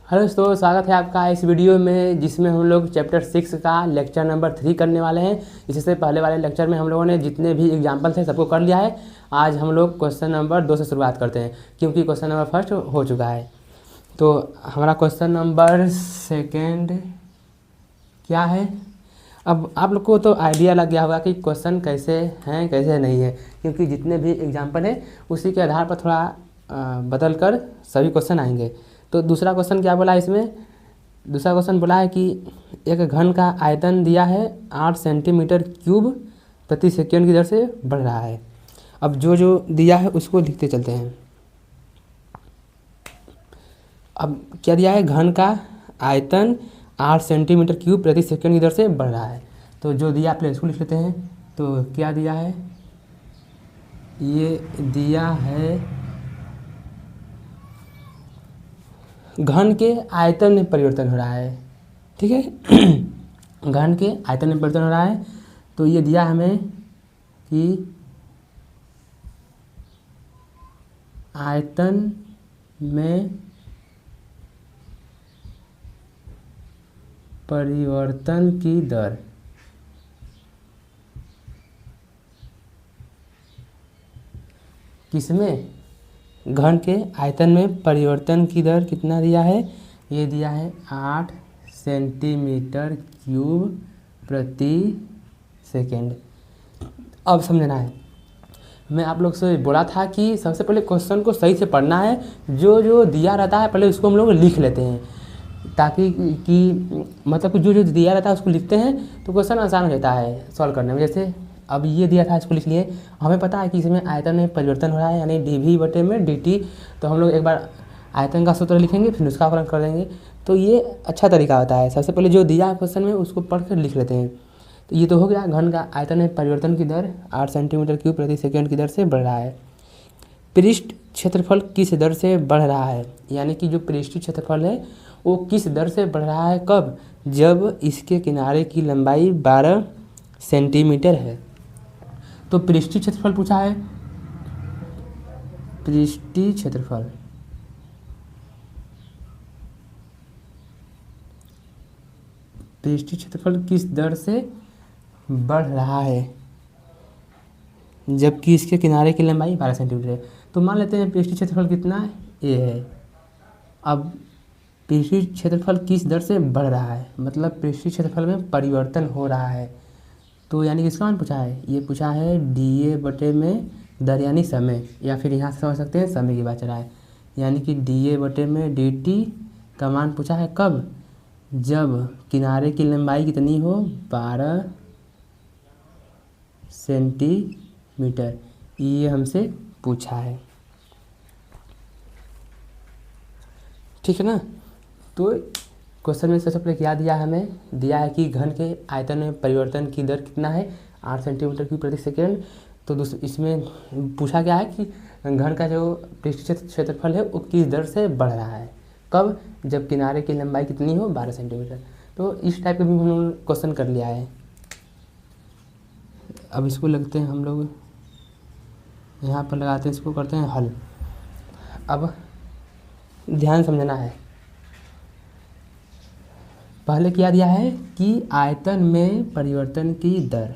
Hello दोस्तों, स्वागत है आपका इस वीडियो में जिसमें हम लोग चैप्टर 6 का लेक्चर नंबर 3 करने वाले हैं। इससे पहले वाले लेक्चर में हम लोगों ने जितने भी एग्जाम्पल थे सबको कर लिया है। आज हम लोग क्वेश्चन नंबर 2 से शुरुआत करते हैं क्योंकि क्वेश्चन नंबर फर्स्ट हो चुका है। तो हमारा क्वेश्चन नंबर सेकेंड क्या है। अब आप लोग को तो आइडिया लग गया होगा कि क्वेश्चन कैसे हैं कैसे नहीं है, क्योंकि जितने भी एग्जाम्पल हैं उसी के आधार पर थोड़ा बदल कर सभी क्वेश्चन आएंगे। तो दूसरा क्वेश्चन क्या बोला है इसमें, दूसरा क्वेश्चन बोला है कि एक घन का आयतन दिया है 8 सेंटीमीटर क्यूब प्रति सेकंड की दर से बढ़ रहा है। अब जो जो दिया है उसको लिखते चलते हैं। अब क्या दिया है, घन का आयतन 8 सेंटीमीटर क्यूब प्रति सेकंड की दर से बढ़ रहा है। तो जो दिया पहले इसको लिख लेते हैं। तो क्या दिया है, ये दिया है घन के आयतन में परिवर्तन हो रहा है। ठीक है घन के आयतन में परिवर्तन हो रहा है। तो ये दिया हमें कि आयतन में परिवर्तन की दर किसमें, घन के आयतन में परिवर्तन की दर कितना दिया है, ये दिया है 8 सेंटीमीटर क्यूब प्रति सेकेंड। अब समझना है, मैं आप लोग से बोला था कि सबसे पहले क्वेश्चन को सही से पढ़ना है। जो जो दिया रहता है पहले उसको हम लोग लिख लेते हैं, ताकि मतलब कि जो जो दिया रहता है उसको लिखते हैं तो क्वेश्चन आसान हो जाता है सॉल्व करने में। जैसे अब ये दिया था इसको लिख लिए, हमें पता है कि इसमें आयतन में परिवर्तन हो रहा है यानी dv/dt। तो हम लोग एक बार आयतन का सूत्र लिखेंगे फिर उसका फलन कर देंगे। तो ये अच्छा तरीका होता है, सबसे पहले जो दिया है क्वेश्चन में उसको पढ़ कर लिख लेते हैं। तो ये तो हो गया, घन का आयतन में परिवर्तन की दर 8 सेंटीमीटर क्यूब प्रति सेकेंड की दर से बढ़ रहा है। पृष्ठ क्षेत्रफल किस दर से बढ़ रहा है, यानी कि जो पृष्ठीय क्षेत्रफल है वो किस दर से बढ़ रहा है, कब, जब इसके किनारे की लंबाई 12 सेंटीमीटर है। तो पृष्ठीय क्षेत्रफल पूछा है, पृष्ठीय क्षेत्रफल किस दर से बढ़ रहा है जबकि इसके किनारे की लंबाई 12 सेंटीमीटर है। तो मान लेते हैं पृष्ठीय क्षेत्रफल कितना है, ये है। अब पृष्ठीय क्षेत्रफल किस दर से बढ़ रहा है, मतलब पृष्ठीय क्षेत्रफल में परिवर्तन हो रहा है। तो यानी किसका मान पूछा है, ये पूछा है dA/में दर यानी समय, या फिर यहाँ से समझ सकते हैं समय की बात चल रहा है। यानी कि dA/में dt का मान पूछा है कब, जब किनारे की लंबाई कितनी हो, 12 सेंटीमीटर, ये हमसे पूछा है। ठीक है ना। तो क्वेश्चन में सबसे पहले क्या दिया है, हमें दिया है कि घन के आयतन में परिवर्तन की दर कितना है, 8 सेंटीमीटर क्यूब प्रति सेकेंड। तो इसमें पूछा गया है कि घन का जो पृष्ठीय क्षेत्रफल है वो किस दर से बढ़ रहा है, कब, जब किनारे की लंबाई कितनी हो, 12 सेंटीमीटर। तो इस टाइप का भी हम लोग क्वेश्चन कर लिया है। अब इसको लगते हैं हम लोग यहाँ पर लगाते हैं, इसको करते हैं हल। अब ध्यान समझना है, पहले क्या दिया है कि आयतन में परिवर्तन की दर।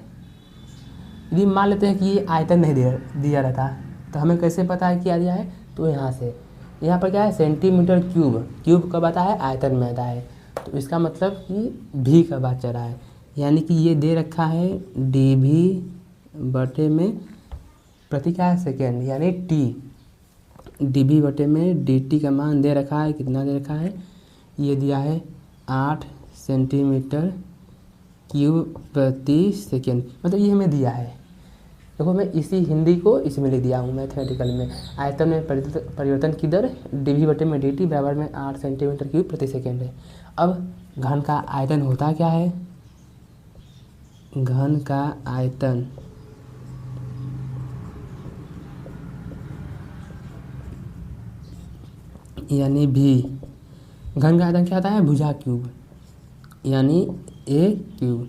यदि मान लेते हैं कि ये आयतन नहीं दिया रहता तो हमें कैसे पता है क्या दिया है। तो यहाँ से यहाँ पर क्या है, सेंटीमीटर क्यूब कब आता है, आयतन में आता है। तो इसका मतलब कि भी का बात चल रहा है, यानी कि ये दे रखा है dV/में प्रति क्या है, सेकेंड, यानी t। dV/में dt का मान दे रखा है, कितना दे रखा है, ये दिया है 8 सेंटीमीटर क्यूब प्रति सेकेंड, मतलब ये हमें दिया है। देखो मैं इसी हिंदी को इसमें लिख दिया हूँ मैथमेटिकल में। आयतन में परिवर्तन की दर dV/में dt बराबर में 8 सेंटीमीटर क्यूब प्रति सेकेंड है। अब घन का आयतन होता क्या है, घन का आयतन यानी भी, घन का आयतन क्या होता है, भुजा क्यूब यानी a क्यूब।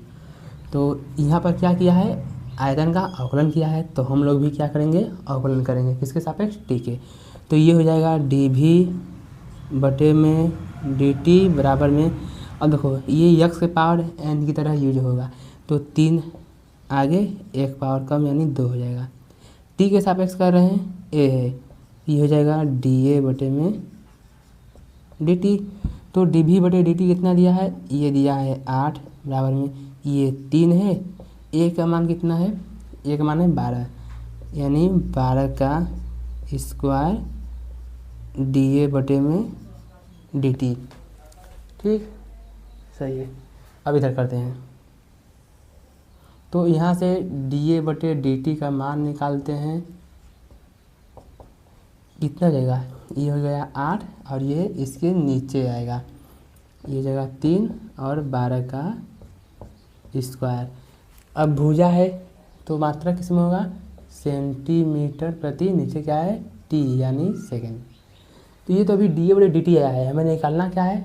तो यहाँ पर क्या किया है, आयतन का अवकलन किया है, तो हम लोग भी क्या करेंगे, अवकलन करेंगे किसके सापेक्ष, t के। तो ये हो जाएगा dV बटे में dt बराबर में, अब देखो ये x के पावर n की तरह यूज होगा, तो 3 आगे 1 पावर कम यानी 2 हो जाएगा। t के सापेक्ष कर रहे हैं a है, ये हो जाएगा dA बटे में dt। तो dV बटे dt कितना दिया है, ये दिया है 8 बराबर में ये 3 है, a का मान कितना है, a का मान है 12 यानी 12 का स्क्वायर dA बटे में dt। ठीक, सही है। अब इधर करते हैं, तो यहाँ से dA बटे dt का मान निकालते हैं, कितना जाएगा, ये हो गया 8 और ये इसके नीचे आएगा, ये हो जाएगा 3 और 12 का स्क्वायर। अब भुजा है तो मात्रा किस में होगा, सेंटीमीटर प्रति, नीचे क्या है t यानी सेकेंड। तो ये तो अभी dA बटे dt आया है, हमें निकालना क्या है,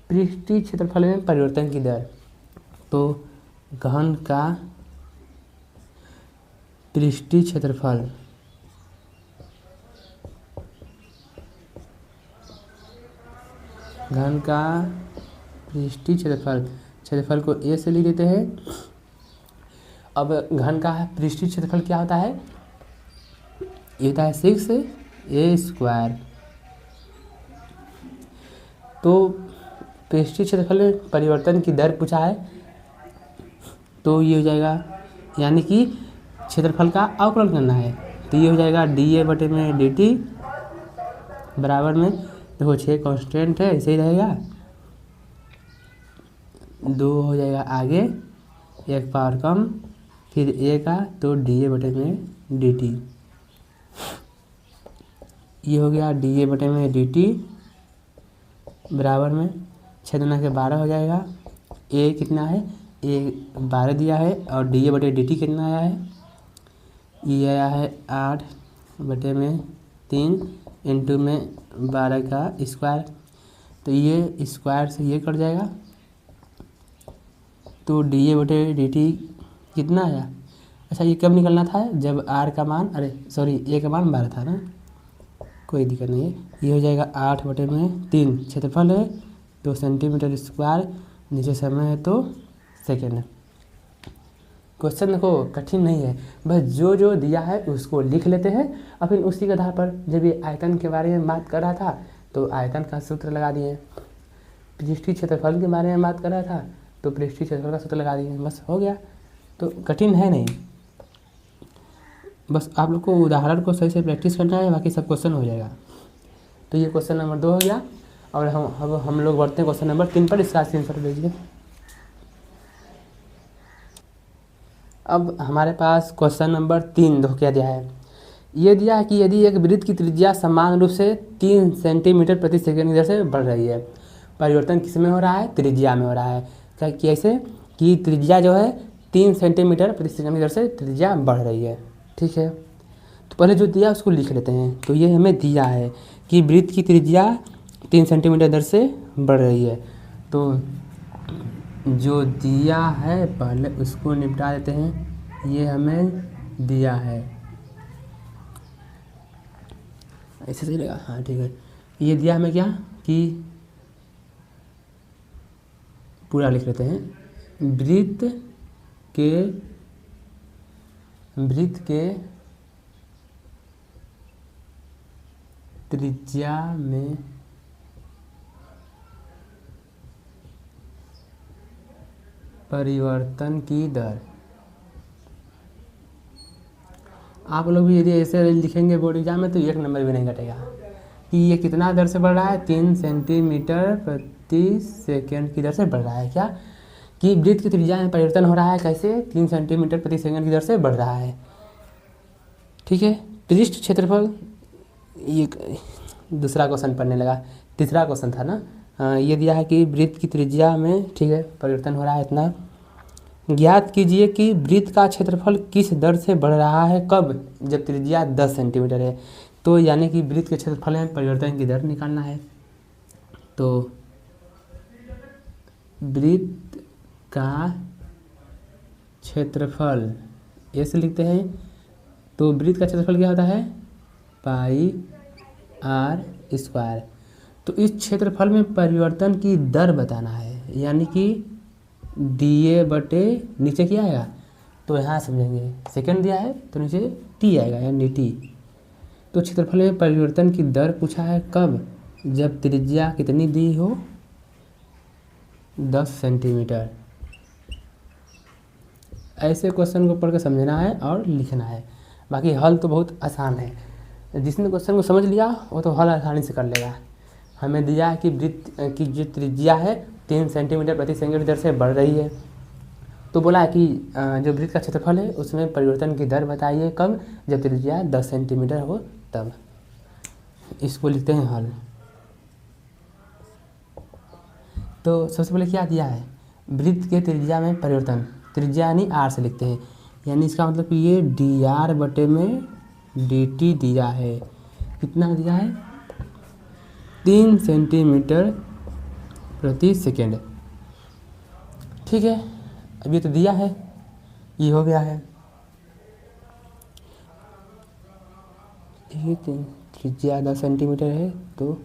पृष्ठीय क्षेत्रफल में परिवर्तन की दर। तो घन का पृष्ठीय क्षेत्रफल घन का पृष्ठीय क्षेत्रफल को a से लिख देते हैं। अब घन का पृष्ठीय क्षेत्रफल क्या होता है, ये होता है 6a²। तो पृष्ठीय क्षेत्रफल में परिवर्तन की दर पूछा है, तो ये हो जाएगा, यानी कि क्षेत्रफल का अवकलन करना है, तो ये हो जाएगा dA बटे में dt बराबर में, देखो 6 कांस्टेंट है ऐसे ही रहेगा, 2 हो जाएगा आगे 1 पावर कम फिर a का, तो dA बटे में dt, ये हो गया dA बटे में dt बराबर में 6 दूना के 12 हो जाएगा, a कितना है, a 12 दिया है और dA बटे dt कितना आया है, ये आया है 8 बटे में 3 इंटू में 12 का स्क्वायर, तो ये स्क्वायर से ये कट जाएगा, तो dA बटे dt कितना आया, अच्छा ये कब निकलना था, जब r का मान, अरे सॉरी a का मान 12 था ना, कोई दिक्कत नहीं है। ये हो जाएगा 8 बटे में 3, क्षेत्रफल है तो सेंटीमीटर स्क्वायर, नीचे समय है तो सेकेंड। क्वेश्चन देखो कठिन नहीं है, बस जो जो दिया है उसको लिख लेते हैं और फिर उसी के आधार पर, जब ये आयतन के बारे में बात कर रहा था तो आयतन का सूत्र लगा दिए, पृष्ठीय क्षेत्रफल के बारे में बात कर रहा था तो पृष्ठीय क्षेत्रफल का सूत्र लगा दिए, बस हो गया। तो कठिन है नहीं, बस आप लोग को उदाहरण को सही से प्रैक्टिस करना है, बाकी सब क्वेश्चन हो जाएगा। तो ये क्वेश्चन नंबर 2 हो गया, और हम लोग बढ़ते हैं क्वेश्चन नंबर 3 पर। इसका आंसर भेजिए। अब हमारे पास क्वेश्चन नंबर 3 देखो क्या दिया है, ये दिया है कि यदि एक वृत्त की त्रिज्या समान रूप से 3 सेंटीमीटर प्रति सेकंड की दर से बढ़ रही है, परिवर्तन किस में हो रहा है, त्रिज्या में हो रहा है। कैसे कि त्रिज्या जो है 3 सेंटीमीटर प्रति सेकंड की दर से त्रिज्या बढ़ रही है, ठीक है। तो पहले जो दिया उसको लिख लेते हैं। तो ये हमें दिया है कि वृत्त की त्रिज्या 3 सेंटीमीटर दर से बढ़ रही है, तो जो दिया है पहले उसको निपटा देते हैं। ये हमें दिया है, ऐसे सही लगा, हाँ ठीक है। ये दिया हमें क्या कि पूरा लिख लेते हैं, वृत्त के त्रिज्या में परिवर्तन की दर। आप लोग भी यदि ऐसे लिखेंगे बोर्ड एग्जाम में तो 1 नंबर भी नहीं घटेगा कि ये कितना दर से बढ़ रहा है, 3 सेंटीमीटर प्रति सेकंड की दर से बढ़ रहा है। क्या कि वृत्त की त्रिज्या में परिवर्तन हो रहा है, कैसे, 3 सेंटीमीटर प्रति सेकंड की दर से बढ़ रहा है, ठीक है। पृष्ठ क्षेत्रफल, ये दूसरा क्वेश्चन पढ़ने लगा, तीसरा क्वेश्चन था ना। ये दिया है कि वृत्त की त्रिज्या में, ठीक है, परिवर्तन हो रहा है इतना। ज्ञात कीजिए कि वृत्त का क्षेत्रफल किस दर से बढ़ रहा है, कब, जब त्रिज्या 10 सेंटीमीटर है। तो यानी कि वृत्त के क्षेत्रफल में परिवर्तन की दर निकालना है। तो वृत्त का क्षेत्रफल ऐसे लिखते हैं। तो वृत्त का क्षेत्रफल क्या होता है, पाई r²। तो इस क्षेत्रफल में परिवर्तन की दर बताना है, यानी कि dA बटे नीचे क्या आएगा, तो यहाँ समझेंगे सेकंड दिया है तो नीचे t आएगा यानी dt। तो क्षेत्रफल में परिवर्तन की दर पूछा है कब, जब त्रिज्या कितनी दी हो, 10 सेंटीमीटर। ऐसे क्वेश्चन को पढ़ कर समझना है और लिखना है, बाकी हल तो बहुत आसान है। जिसने क्वेश्चन को समझ लिया वो तो हल आसानी से कर लेगा। हमें दिया है कि वृत्त की जो त्रिज्या है 3 सेंटीमीटर प्रति सेकंड दर से बढ़ रही है। तो बोला है कि जो वृत्त का क्षेत्रफल है उसमें परिवर्तन की दर बताइए कब, जब त्रिज्या 10 सेंटीमीटर हो तब। इसको लिखते हैं हल। तो सबसे पहले क्या दिया है, वृत्त के त्रिज्या में परिवर्तन, त्रिज्या यानी r से लिखते हैं, यानी इसका मतलब कि ये dr बटे में dt दिया है। कितना दिया है, 3 सेंटीमीटर प्रति सेकेंड। ठीक है, अब ये तो दिया है, ये हो गया है। ये त्रिज्या 10 सेंटीमीटर है तो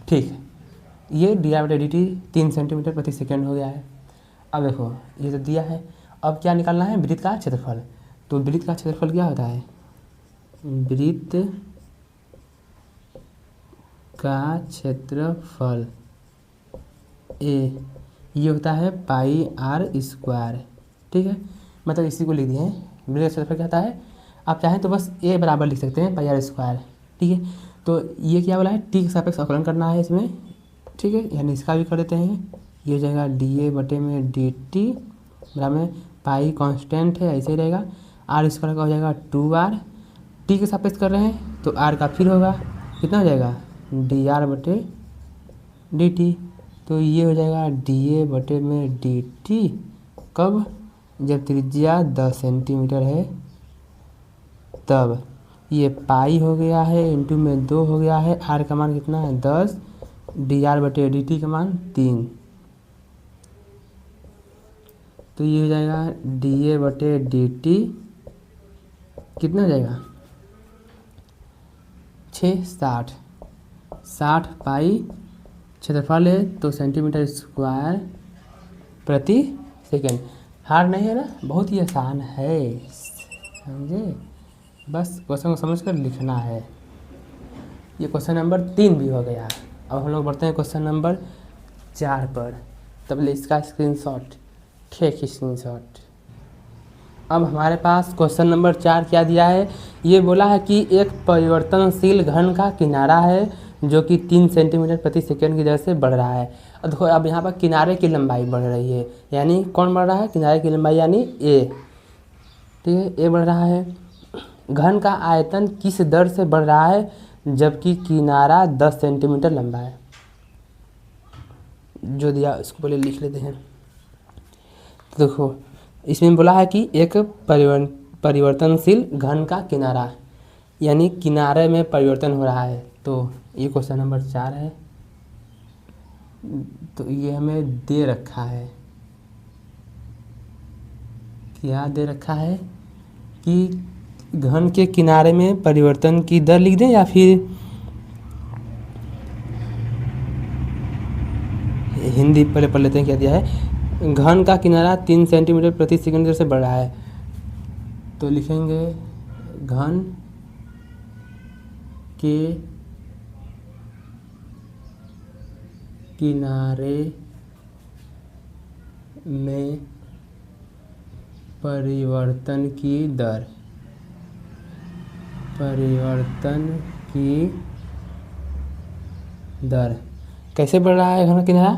ठीक है, ये डी आर बटे डी टी 3 सेंटीमीटर प्रति सेकेंड हो गया है। अब देखो ये तो दिया है, अब क्या निकालना है, वृत्त का क्षेत्रफल। तो वृत्त का क्षेत्रफल क्या होता है, वृत्त का क्षेत्रफल ए ये होता है पाई आर स्क्वायर। ठीक है, मतलब इसी को लिख दिए हैं, वृत्त का क्षेत्रफल क्या होता है, आप चाहें तो बस ए बराबर लिख सकते हैं पाई आर स्क्वायर। ठीक है, तो ये क्या बोला है, टी के सापेक्ष अवकलन करना है इसमें। ठीक है, यानी इसका भी कर देते हैं, ये हो जाएगा डी ए बटे में डी टी बराबर में पाई कांस्टेंट है ऐसे ही रहेगा, आर स्क्वायर का हो जाएगा 2r, टी के सापेक्ष कर रहे हैं तो आर का फिर होगा कितना हो जाएगा डी आर बटे डी टी। तो ये हो जाएगा डी ए बटे में डी टी कब, जब त्रिज्या 10 सेंटीमीटर है तब। ये पाई हो गया है, इंटू में 2 हो गया है, आर का मान कितना है 10, डी आर बटे डी टी का मान 3। तो ये हो जाएगा डी ए बटे डी टी कितना हो जाएगा 60 पाई क्षेत्रफल है तो सेंटीमीटर स्क्वायर प्रति सेकेंड। हार्ड नहीं है ना, बहुत ही आसान है, समझे, बस क्वेश्चन को समझकर लिखना है। ये क्वेश्चन नंबर 3 भी हो गया। अब हम लोग बढ़ते हैं क्वेश्चन नंबर 4 पर, तब ले इसका स्क्रीनशॉट, खींच स्क्रीनशॉट। अब हमारे पास क्वेश्चन नंबर 4 क्या दिया है, ये बोला है कि एक परिवर्तनशील घन का किनारा है जो कि 3 सेंटीमीटर प्रति सेकंड की दर से बढ़ रहा है। अब देखो, अब यहाँ पर किनारे की लंबाई बढ़ रही है, यानी कौन बढ़ रहा है, किनारे की लंबाई यानी ए। ठीक है, ए बढ़ रहा है। घन का आयतन किस दर से बढ़ रहा है, जबकि किनारा 10 सेंटीमीटर लंबा है। जो दिया इसको पहले लिख लेते हैं। तो देखो इसमें बोला है कि एक परिवर्तनशील घन का किनारा, यानी किनारे में परिवर्तन हो रहा है। तो ये क्वेश्चन नंबर 4 है। तो ये हमें दे रखा है, क्या दे रखा है कि घन के किनारे में परिवर्तन की दर लिख दें, या फिर हिंदी पहले पढ़ लेते हैं क्या दिया है। घन का किनारा 3 सेंटीमीटर प्रति सेकंड दर से बढ़ रहा है, तो लिखेंगे घन के किनारे में परिवर्तन की दर, परिवर्तन की दर कैसे बढ़ रहा है घन का किनारा,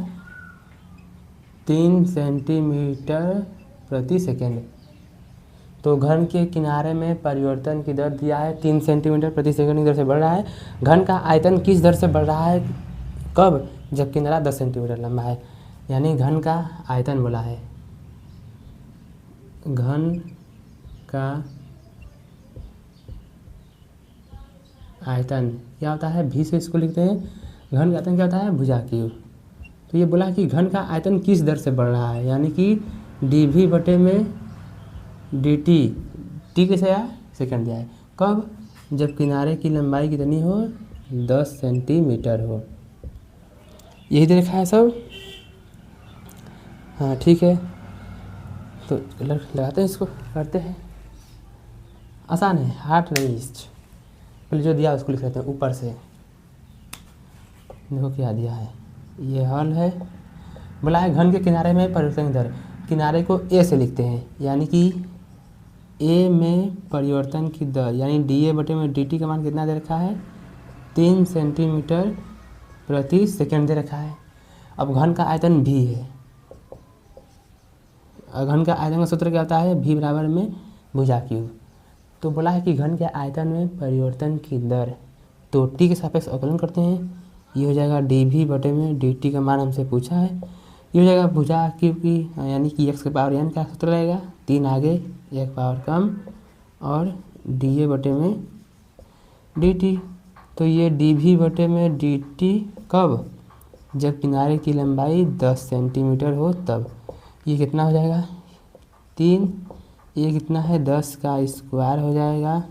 3 सेंटीमीटर प्रति सेकेंड। तो घन के किनारे में परिवर्तन की दर दिया है 3 सेंटीमीटर प्रति सेकंड की दर से बढ़ रहा है। घन का आयतन किस दर से बढ़ रहा है, कब, जब किनारा 10 सेंटीमीटर लंबा है, यानी घन का आयतन बोला है। घन का आयतन क्या होता है, भी से इसको लिखते हैं। घन का आयतन क्या होता है, भुजा क्यूब। तो ये बोला कि घन का आयतन किस दर से बढ़ रहा है, यानी कि डी वी बटे में डी टी, टी कैसे आया, सेकंड दिया है, कब, जब किनारे की लंबाई कितनी हो, 10 सेंटीमीटर हो। यही दे रखा है सब। हाँ ठीक है, तो लगाते हैं इसको, करते हैं। आसान है, हार्ड नहीं। पहले जो दिया उसको लिख लेते हैं ऊपर से। देखो क्या दिया है, ये हल है। बोला है घन के किनारे में परिवर्तन दर, किनारे को ए से लिखते हैं, यानी कि ए में परिवर्तन की दर, यानी डी ए बटे में डी टी का मान कितना दे रखा है, 3 सेंटीमीटर प्रति सेकंड दे रखा है। अब घन का आयतन भी है, घन का आयतन का सूत्र क्या होता है, भी बराबर में भुजा क्यूब। तो बोला है कि घन के आयतन में परिवर्तन की दर, तो टी के सापेक्ष अवकलन करते हैं। ये हो जाएगा डी भी बटे में डी टी का मान हमसे पूछा है। ये हो जाएगा भुजा क्यूब की, यानी कि एक्स के पावर एन का सूत्र रहेगा, 3 आगे एक पावर कम, और डी ए बटे में डी टी। तो ये डी भी बटे में डी टी कब, जब किनारे की लंबाई 10 सेंटीमीटर हो तब। ये कितना हो जाएगा, 3, ये कितना है 10 का स्क्वायर हो जाएगा।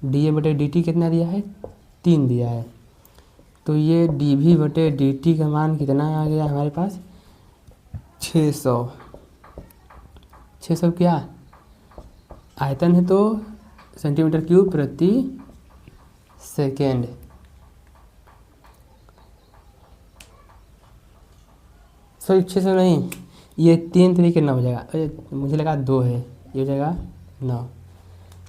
डी ए बटे डी टी कितना दिया है, 3 दिया है। तो ये डी भी बटे डी टी का मान कितना आ गया हमारे पास, 600। 600 क्या आयतन है, तो सेंटीमीटर क्यूब प्रति सेकेंड। सॉरी 600 नहीं, ये 3 तरीके 9 हो जाएगा। अरे मुझे लगा 2 है, ये हो जाएगा 9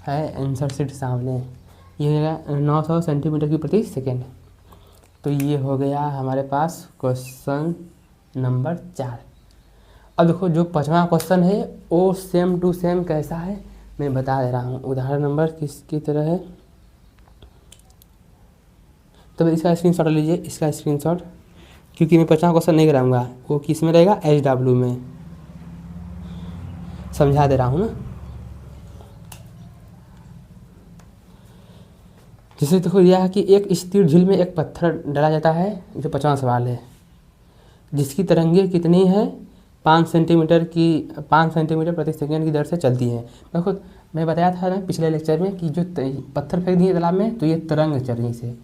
है, आंसर शीट सामने। ये हो जाएगा 900 सेंटीमीटर क्यूब प्रति सेकेंड। तो ये हो गया हमारे पास क्वेश्चन नंबर 4। अब देखो जो 5वां क्वेश्चन है वो सेम टू सेम कैसा है मैं बता दे रहा हूँ। उदाहरण नंबर किसकी तरह है, तो इसका स्क्रीनशॉट लीजिए, इसका स्क्रीनशॉट, क्योंकि मैं 5वां क्वेश्चन नहीं कराऊंगा, वो किस में रहेगा, HW में। समझा दे रहा हूँ ना। जैसे देखो यह है कि एक स्थिर झील में एक पत्थर डाला जाता है, जो 5वां सवाल है, जिसकी तरंगे कितनी है, 5 सेंटीमीटर प्रति सेकंड की दर से चलती है। देखो मैं बताया था ना पिछले लेक्चर में कि जो पत्थर फेंक दिए तालाब में, तो ये तरंग चल रही है,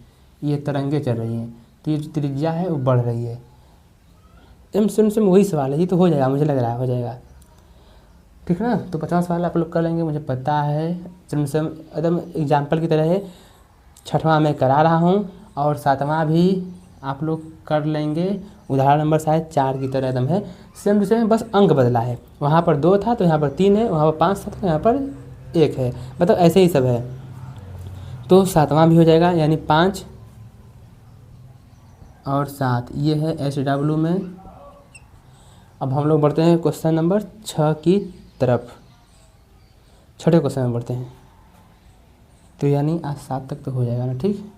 ये तरंगे चल रही हैं, तो ये जो त्रिज्या है वो बढ़ रही है। से वही सवाल है, ये तो हो जाएगा, मुझे लग रहा है हो जाएगा, ठीक है ना। तो 5वां सवाल आप लोग कर लेंगे, मुझे पता है। एकदम एग्जाम्पल की तरह है। 6वां मैं करा रहा हूँ, और 7वां भी आप लोग कर लेंगे। उदाहरण नंबर शायद 4 की तरह एकदम है, सेम टू सेम, बस अंक बदला है। वहाँ पर 2 था तो यहाँ पर 3 है, वहाँ पर 5 था तो यहाँ पर 1 है, मतलब ऐसे ही सब है। तो 7वां भी हो जाएगा, यानी 5 और 7, ये है HW में। अब हम लोग बढ़ते हैं क्वेश्चन नंबर 6 की तरफ। 6ठे क्वेश्चन में बढ़ते हैं, तो यानी आज 7 तक तो हो जाएगा ना, ठीक।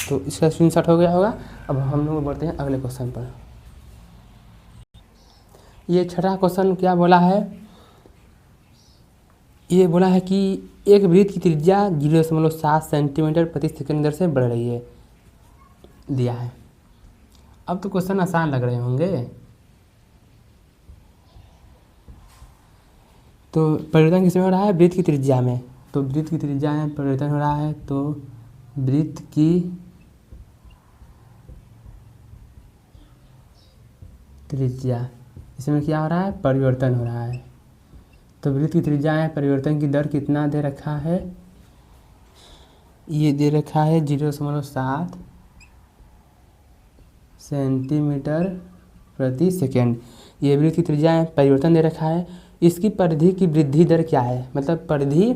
तो इसका स्क्रीनशॉट हो गया होगा। अब हम लोग बढ़ते हैं अगले क्वेश्चन पर। ये 6ठा क्वेश्चन क्या बोला है, ये बोला है कि एक वृत्त की त्रिज्या 0.7 सेंटीमीटर प्रति सेकंड दर से बढ़ रही है, दिया है। अब तो क्वेश्चन आसान लग रहे होंगे। तो परिवर्तन किसमें हो रहा है, वृत्त की त्रिज्या में। तो वृत्त की त्रिज्या में परिवर्तन हो रहा है, तो वृत्त की त्रिज्या, इसमें क्या हो रहा है, परिवर्तन हो रहा है। तो वृत्त की त्रिज्या में परिवर्तन की दर कितना दे रखा है, ये दे रखा है 0.7 सेंटीमीटर प्रति सेकेंड। ये वृत्त की त्रिज्या में परिवर्तन दे रखा है। इसकी परिधि की वृद्धि दर क्या है, मतलब परिधि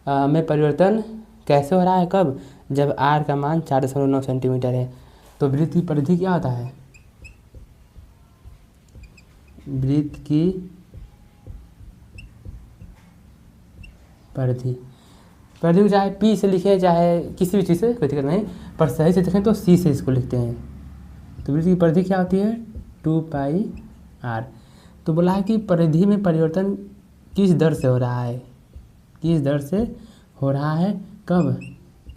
में परिवर्तन कैसे हो रहा है, कब, जब r का मान 4.9 सेंटीमीटर है। तो वृत्त की परिधि क्या होता है, वृत्त की परिधि को चाहे P से लिखें चाहे किसी भी चीज़ से, कोई दिक्कत नहीं, पर सही से देखें तो C से इसको लिखते हैं। तो वृत्त की परिधि क्या होती है, 2πr। तो बोला है कि परिधि में परिवर्तन किस दर से हो रहा है, किस दर से हो रहा है, कब,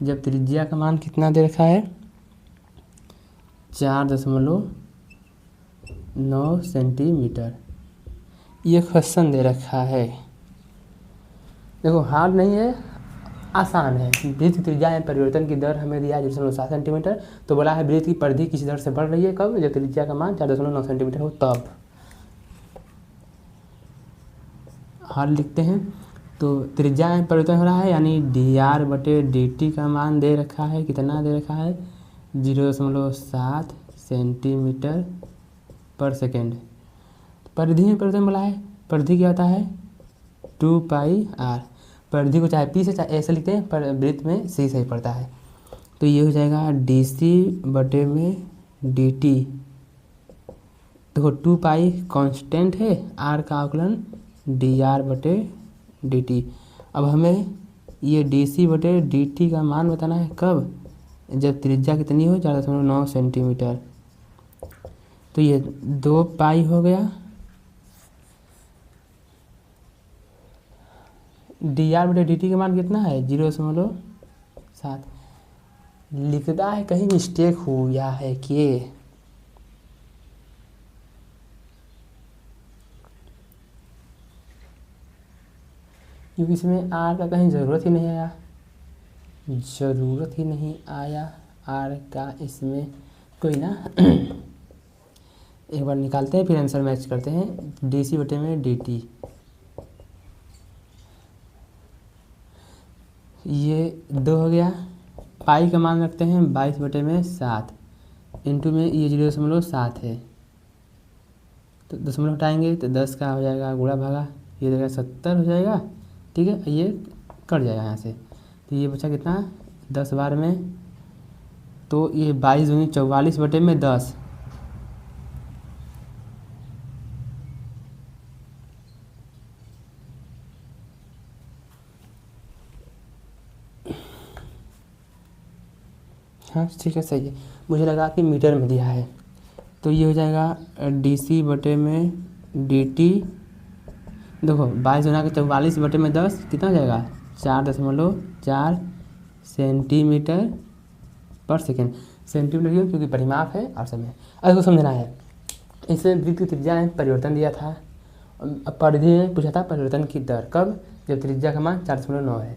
जब त्रिज्या का मान कितना दे रखा है, 4.9 सेंटीमीटर। ये क्वेश्चन दे रखा है। देखो हार्ड नहीं है, आसान है। वृत्त की त्रिज्या में परिवर्तन की दर हमें दिया है 0.7 सेंटीमीटर। तो बोला है वृत्त की परिधि किसी दर से बढ़ रही है, कब? जब त्रिज्या का मान 4.9 सेंटीमीटर हो तब। हल लिखते हैं। तो त्रिज्या में परिवर्तन हो रहा है, यानी dr/dt का मान दे रखा है, कितना दे रखा है? 0.7 सेंटीमीटर पर सेकेंड। परिधि में परिवर्तन बोला है, परिधि क्या होता है? 2πr। परिधि को चाहे p से चाहे a से लिखते हैं, पर वृत्त में c से ही पड़ता है। तो ये हो जाएगा dc/dt। देखो 2π कांस्टेंट है, r का आकलन dr/dt। अब हमें ये dc/dt का मान बताना है, कब? जब त्रिज्या कितनी हो? 4.9 सेंटीमीटर। तो ये 2π हो गया। dr/dt का मान कितना है? 0.7। लिखता है कहीं मिस्टेक हुआ है कि क्योंकि इसमें r का कहीं ज़रूरत ही नहीं आया, r का इसमें कोई ना। एक बार निकालते हैं, फिर आंसर मैच करते हैं। dc/dt ये 2 हो गया। पाई का मान रखते हैं 22/7, इंटू में ये 0.7 है, तो दशमलव हटाएंगे तो 10 का हो जाएगा गुणा भागा, ये जगह 70 हो जाएगा। ठीक है, ये कट जाएगा यहाँ से, तो ये बचा कितना? 10 बार में, तो ये 22 दूनी 44/10। हाँ ठीक है, सही है। मुझे लगा कि मीटर में दिया है, तो ये हो जाएगा dc/dt। देखो 22 गुना के 44/10 कितना हो जाएगा? 4.4 सेंटीमीटर पर सेकेंड। सेंटीमीटर क्यों? क्योंकि परिमाप है और समय। अब इसको समझना है। इसमें वृत्त की त्रिज्या में परिवर्तन दिया था, परिधि में पूछा था परिवर्तन की दर, कब? जब त्रिज्या का मान 4.9 है।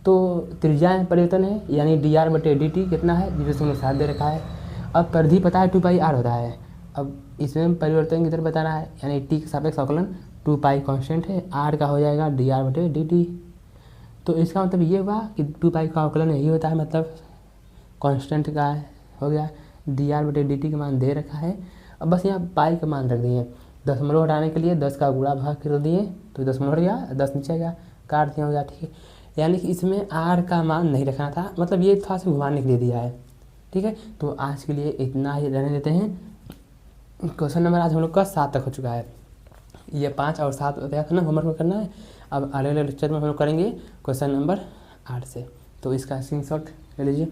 तो त्रिज्या में परिवर्तन है, यानी dr/dt कितना है? 0.7 दे रखा है। अब परिधि पता है 2πr होता है। अब इसमें परिवर्तन की दर बताना है, यानी t के सापेक्ष अवकलन 2π कांस्टेंट है, r का हो जाएगा dr/dt। तो इसका मतलब ये हुआ कि 2π का अवकलन यही होता है, मतलब कांस्टेंट का हो गया। dr/dt का मान दे रखा है। अब बस यहाँ पाई का मान रख दिए, दशमलव हटाने के लिए 10 का गुणा भाग कर दिए, तो दशमलव हट गया, 10 नीचे गया, काट दिया, हो गया। ठीक है, यानी कि इसमें r का मान नहीं रखना था, मतलब ये थोड़ा सा घुमाने के लिए दिया है। ठीक है, तो आज के लिए इतना ही रहने देते हैं। क्वेश्चन नंबर आज हम लोग का 7 तक हो चुका है। ये 5 और 7 बताया था ना, होमवर्क में करना है। अब अगले लेक्चर में हम लोग करेंगे क्वेश्चन नंबर 8 से। तो इसका स्क्रीनशॉट ले लीजिए।